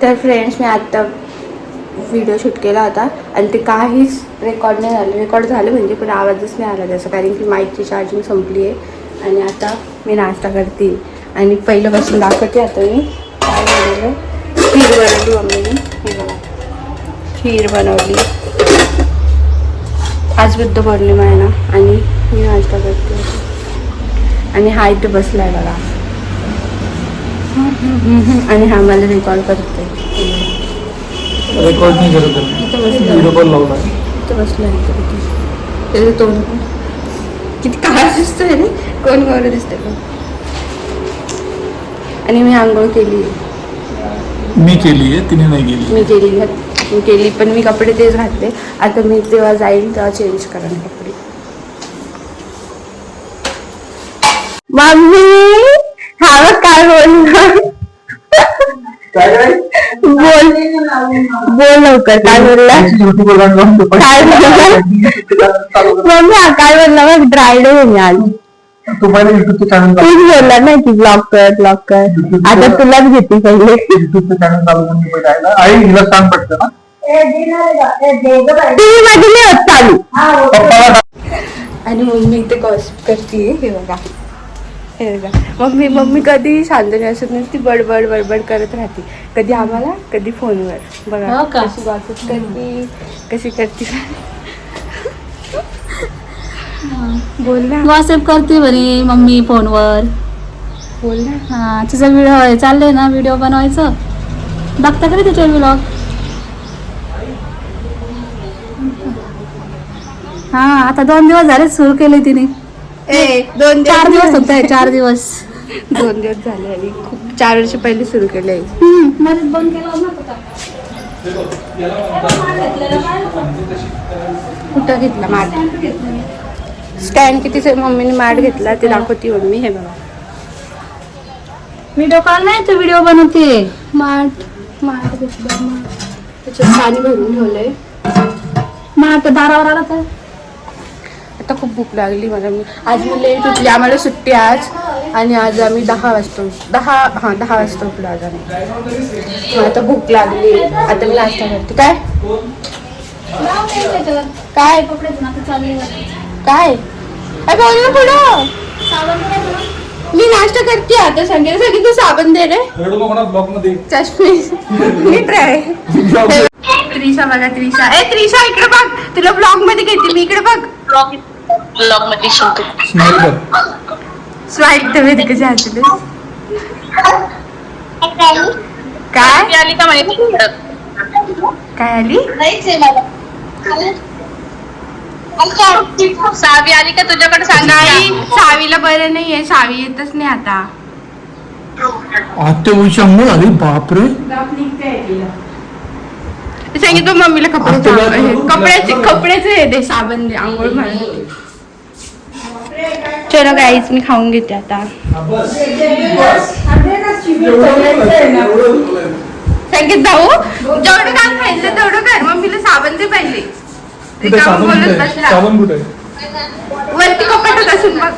तर फ्रेंड्स, मी आत्ता video shoot केला होता आणि ते काहीच रेकॉर्ड नाही झालं. रेकॉर्ड झालं म्हणजे पण आवाजच नाही आला त्याचा, कारण की माईकची चार्जिंग संपली आहे. आणि आता मी नाश्ता करते आणि पहिल्यापासून दाखवते आता मी काय बनवलं. खीर बनवली मम्मीने. हे बघा, खीर बनवली. आज बुद्ध पौर्णिमा आहे ना, आणि मी नाश्ता करते. आणि हा इथे बसला आहे बघा, आणि हा मला रेकॉर्ड करते. रेकॉर्ड नाही करत इथं बसला, व्हिडिओ कॉल लावला. इथं बसला आहे. त्याचं तोंड किती काळा दिसतोय रे, कोण गोरं दिसतंय पण. आणि मी आंघोळ केली. मी केली आहे, तिने नाही केली. मी केली पण मी कपडे तेच घातले. आता मी तेव्हा जाईल तेव्हा चेंज करा कपडे. मम्मी हा काय बोलणार, बोल बोल लवकर, काय बोलला, काय बोलला मम्मी, हा काय बोलला मग. ड्रायडे आहे मी आज. तू पहिले युट्यूबचं चॅनल तूच बोलला ना की ब्लॉग कर. आता तुलाच घेते पहिले. युट्यूबचं चॅनल चालू करून पहिले आई हिला सांग पटकन ना. टीव्ही मध्ये नाही होत चालू. आणि मम्मी इथे गॉसिप करते. हे बघा, हे बघा. मम्मी कधी शांत नाही असत, नुसती बडबड बडबड करत राहते. कधी आम्हाला, कधी फोनवर. बघा कशी गॉसिप करते, कशी करते. बोल ना, व्हॉट्सअप करते बरी मम्मी फोनवर. बोल ना. हा, तिचा व्हिडिओ चाललंय ना, व्हिडिओ बनवायचं. बघता का तिचे व्लॉग? हा, आता 2 दिवस झाले सुरू केले तिने. 4 दिवस होत आहे, 4 दिवस. 2 दिवस झाले आणि खूप 4 वर्ष पहिले सुरू केलंय. मध्येच बंद केलं होतं. कुठं घेतला माठ? स्टँड किती मम्मीने माठ घेतला ते दाखवती मम्मी. हे बघा, व्हिडिओ कॉल नाही तर व्हिडिओ बनवते. माठ घेतला. त्याच्यात पाणी भरून ठेवलंय. माठ दारावर आला तर. आता खूप भूक लागली मला. आज मी लेट उठली, आम्हाला सुट्टी आज. आणि आज आम्ही 10 वाजता उठलो आज आम्ही. आता भूक लागली, आता मी नाश्ता करते. काय काय काय बोल ना पुढं. मी नाश्ता करते आता. सांगितलं तू साबण दे रे. चष्मे नीट रे. त्रिशा बघा, त्रिशा इकडे बघ. तुला ब्लॉग मध्ये घेते मी, इकडे बघ. ब्लॉग मध्ये शिकतो. स्वाईट तर वेदी कशी हसली. काय आली का माहिती? काय आली? सावी आली का तुझ्याकडे? नाही, सावीला बरं नाहीये. सावी येतच नाही आता. शंभर आली, बापरे. सांगितलं मम्मीला कपड्याचे हे दे, साबण दे, आंघोळ घालून. चलो गाईज, मी खाऊन घेते आता. सांगित जाऊ, जेवढं काय खायचं तेवढं काय. मम्मीला साबण दे पाहिजे. बोलत बसला वरती कपाटात असून बघ.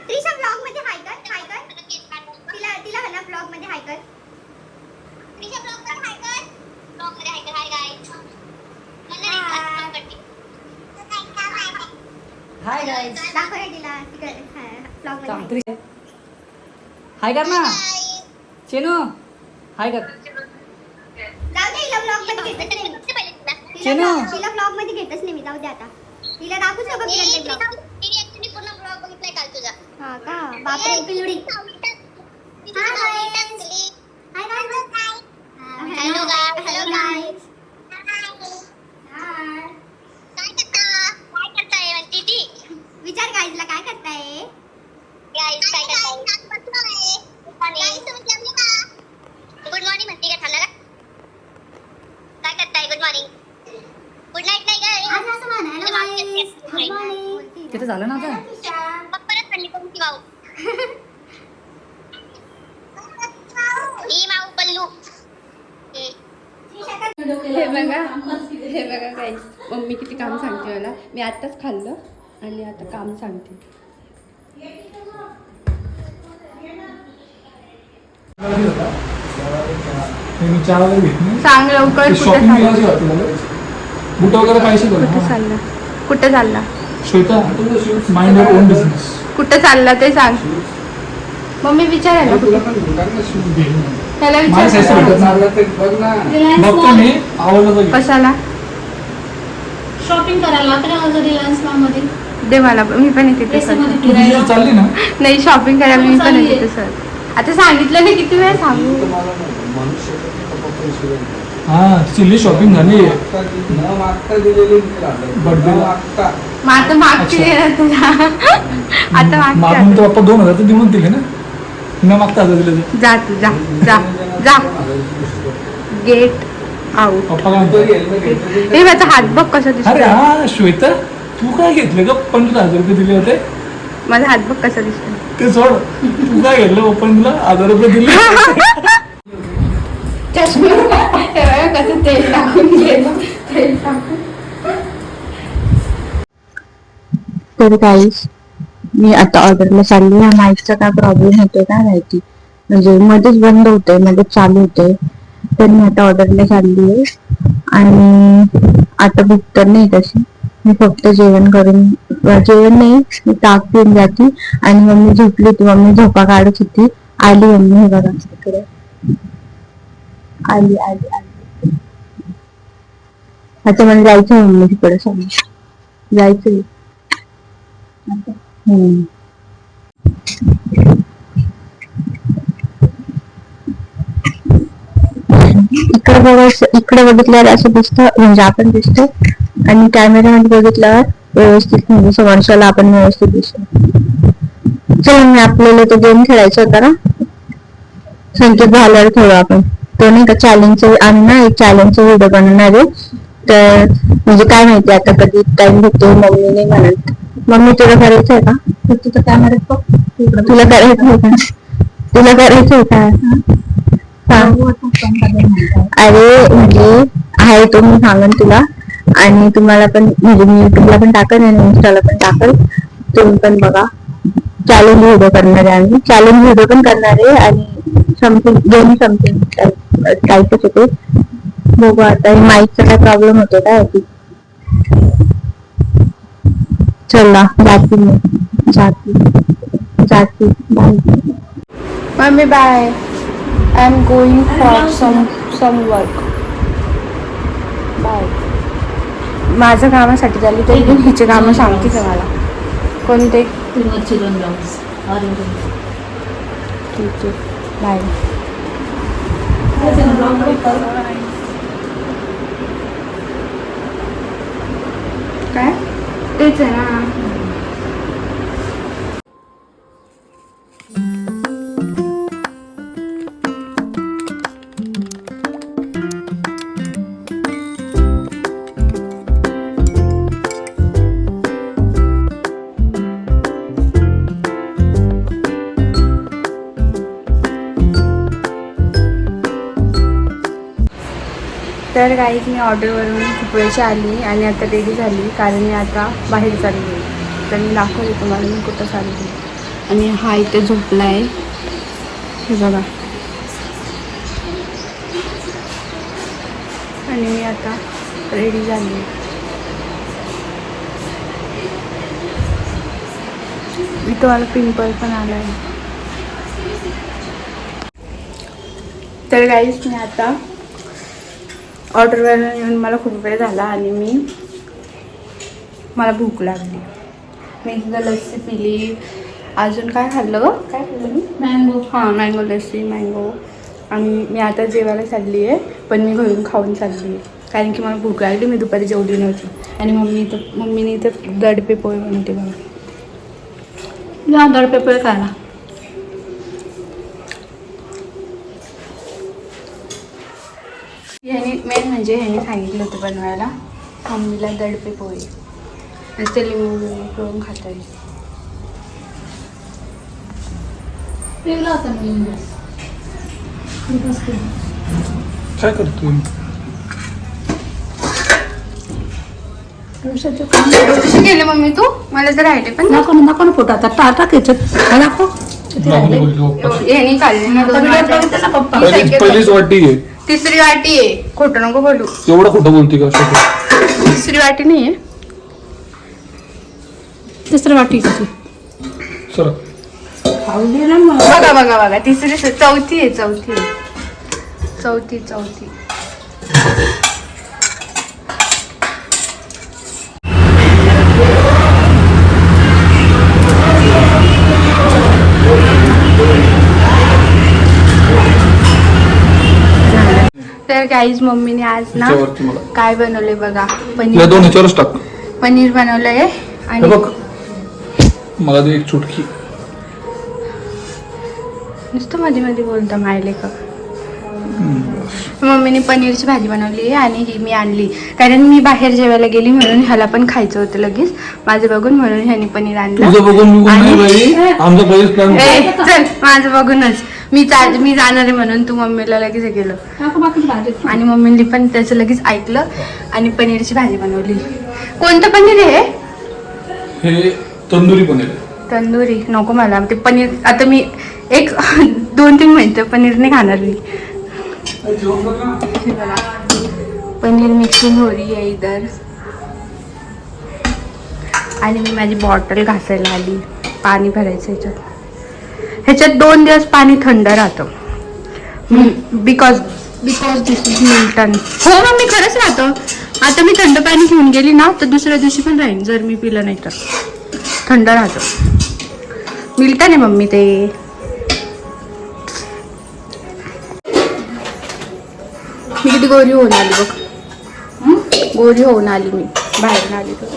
त्रिशा ब्लॉग मध्ये हाय कर. तिला म्हणा ब्लॉग मध्ये हाय कर. त्रिशा ब्लॉग मध्ये हाय कर. ब्लॉग मध्ये हाय कर. Hi guys. Hi guys. दाखव रे तिला ब्लॉग मध्ये. हाय कर ना चेनू, हाय कर. जाऊ दे, हिला ब्लॉग मध्ये घेतच नाही. तिला ब्लॉग मध्ये घेतच नाही मी. जाऊ दे आता. तिला दाखवूच नको ब्लॉग. तिने ऍक्च्युअली पूर्ण ब्लॉग बघितलाय काल तुझा. हा का? बापरे, पिलुडी. Hi guys. Hello guys. काय करताय म्हणती ती? विचार गाइसला काय करताय? गाइस काय करताय? गुड मॉर्निंग म्हणते का? थांबला का? काय करताय? Good morning. गुड नाईट नाही काय? आज असं म्हणायला गाइस. Good morning. तिथे झालं ना आता. परत खाल्ली कोणती भाऊ? ही माऊ पल्लू. बघा काही मम्मी किती काम सांगते मला. मी आत्ताच खाल्लं आणि आता काम सांगते. सांग लवकर बुट वगैरे पाहिजे कुठे चालला कुठे चालला Shweta mind your on business. कुठे चालला ते सांग. मम्मी विचारायला त्याला बघतो मी आवडलं कशाला शॉपिंग करायला रिलायन्स मध्ये दे मला मी पण येते ते सर. तू चालली ना नाही शॉपिंग करायला मी पण येते सर. आता सांगितलं नाही किती वेळ सांगू. हा चिल्ली शॉपिंग झाली मग आता मागची तुला आता मागून तर पप्पा 2000 तर देऊन दिले ना. न मागता दिले जा तू जा जा जा गेट आउट. पप्पा काय म्हणतो हे माझा हात बघ कसा अरे दिसतो. हा श्वेता तू काय घेतलं ग 15,000 रुपये दिले होते. माझा हात बघ कसा दिसतो. ते सोड तू काय घेतलं ओपन तुला 1000 रुपये दिले. कसं तेल टाकून गेलं तेल टाकून. तर गाईस मी आता ऑर्डरला चालली. ह्या माईकचा काय प्रॉब्लेम होतोय काय माहिती. म्हणजे मध्येच बंद होतोय मध्येच चालू होतोय. तर मी आता ऑर्डरला चालली आहे आणि आता भूक तर नाही तशी. मी फक्त जेवण नाही मी ताक पिऊन जाते. आणि मम्मी झोपली होती. मम्मी झोपा काढत होती. आली मम्मी हे बघा इकडे आली. आता मला जायचं मम्मी तिकडे समोर जायचंय. इकडे बघितल्यावर असं दिसतं म्हणजे आपण दिसतो आणि कॅमेरामध्ये बघितल्यावर व्यवस्थित म्हणजे समोरच्याला आपण व्यवस्थित दिसतो. चल मी आपल्याला तो गेम खेळायचा होता ना संकेत झाल्यावर थोडं आपण तो नाही का चॅलेंजचं आम्ही ना एक चॅलेंजचा व्हिडिओ बनवणार आहे. तर म्हणजे काय माहिती आता कधी टाइम भेटतो. मम्मी नाही म्हणत. मम्मी तुला करायचं आहे का तुझं कॅमेऱ्यात बघ. तुला करायचं आहे का तुला करायचं आहे का. अरे म्हणजे आहे तो मी सांगेन तुला. आणि तुम्हाला पण म्हणजे मी युट्यूबला पण टाकेन आणि इन्स्टाला पण टाकेल. तुम्ही पण बघा. चॅलेंज व्हिडिओ करणार आहे आम्ही. चॅलेंज व्हिडिओ पण करणार आहे आणि समथिंग दोन्ही समथिंग टाईपच होते. बघू आता माईकचा काय प्रॉब्लेम होतो काय ती. चला जाते मी जाते bye. Mummy bye. I am going for some work. Bye. माझं कामासाठी झाली तर इथून हिचे कामं सांगतेच मला कोणते. ठीक आहे बाय. काय तेच आहे ना. तर गाईज मी ऑर्डरवरून खूप वेळची आली आणि आता रेडी झाली कारण मी आता बाहेर चालली. तर मी दाखवते तुम्हाला मी कुठं चालली. आणि हा इथे झोपला आहे हे बघा. आणि मी आता रेडी झाली. मी तुम्हाला पिंपल पण आला आहे. तर गाईज मी आता ऑर्डरवरून येऊन मला खूप वेळ झाला आणि मला भूक लागली. मी एकदा लस्सी पिली. अजून काय खाल्लं गं काय खाल्लं मी मँगो. हां मँगो लस्सी मँगो. आणि मी आता जेवायला चालली आहे पण मी घरून खाऊन चालली आहे कारण की मला भूक लागली. मी दुपारी जेवली नव्हती. आणि मम्मीने इथं दडपे पोहे बनवते बघा. या दडपे पोहे खायला. मेन म्हणजे ह्याने सांगितलं होतं बनवायला मम्मीला दडपे पोहे. नुसते लिंबू पिळून खाता येईल. पिवला होता मी काय करतोय कसे केले मम्मी तू? मला तर राहिले पण नको ना फोटो आता टाक याच्यात दाखव यांनी काढले ना 2 वाट्या. पहिलीच वाटी आहे. तिसरी वाटी आहे. खोटं नको बोलू. एवढं खोटं बोलते का छोटं? तिसरी वाटी नाहीये. तिसरी वाटी कशी सर खाऊ दे ना मग. बघा तिसरी चौथी आहे. चौथी तर गाईज मम्मीने आज ना ह्याच्यावरती मला काय बनवलंय बघा. या दोन ह्याच्यावरच टाक. पनीर बनवलंय हे आणि बघ मला दे एक चुटकी. नुसतं मध्ये बोलता मायले का. मम्मीने पनीरची भाजी बनवली आहे आणि ही मी आणली कारण मी बाहेर जेवायला गेली म्हणून ह्याला पण खायचं होतं लगेच माझं बघून, म्हणून ह्याने पनीर आणलं. तुझं बघून मी नाही बाई, आमचा पहिलेच प्लॅन. चल माझं बघूनच मी जाणार आहे म्हणून तू मम्मीला लगेच हे केलं आणि मम्मीने पण त्याचं लगेच ऐकलं आणि पनीरची भाजी बनवली. कोणतं पनीर आहे हे? तंदुरी पनीर आहे. तंदुरी नको मला ते पनीर. आता मी 1-2-3 महिने पनीर नाही खाणार मी. पनीर मिक्सिंग हो रही है इधर आणि मी माझी बॉटल घासायला आली. पाणी भरायचं ह्याच्यात 2 दिवस पाणी थंड राहतं बिकॉज दिस इज मिल्टन. हो मम्मी खरंच राहतं. आता मी थंड पाणी घेऊन गेली ना तर दुसऱ्या दिवशी पण राहीन जर मी पिलं नाही तर. थंड राहतं. मिल्टन आहे मम्मी ते. मी किती गोरी होऊन आली बघ. गोरी होऊन आली मी बाहेरून आली तर.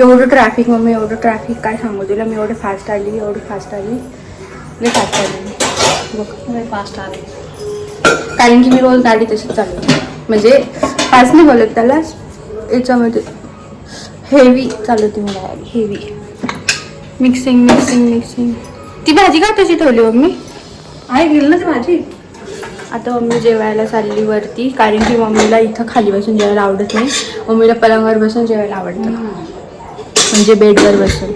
एवढं ट्रॅफिक मम्मी, एवढं ट्रॅफिक काय सांगू तुला. मी एवढं फास्ट आली लई फास्ट आली बघ. फास्ट आले कारण की मी रोज गाडी तशीच चालवते. म्हणजे फास्ट नाही बोलत त्याला, याच्यामध्ये हेवी चालवते मी गाडी. Heavy mixing. ती भाजी का तशी ठेवली मम्मी? आहे गेली ना ती भाजी. आता मम्मी जेवायला चालली वरती कारण की मम्मीला इथं खाली बसून जेवायला आवडत नाही. मम्मीला पलंगावर बसून जेवायला आवडतं म्हणजे बेडवर बसून.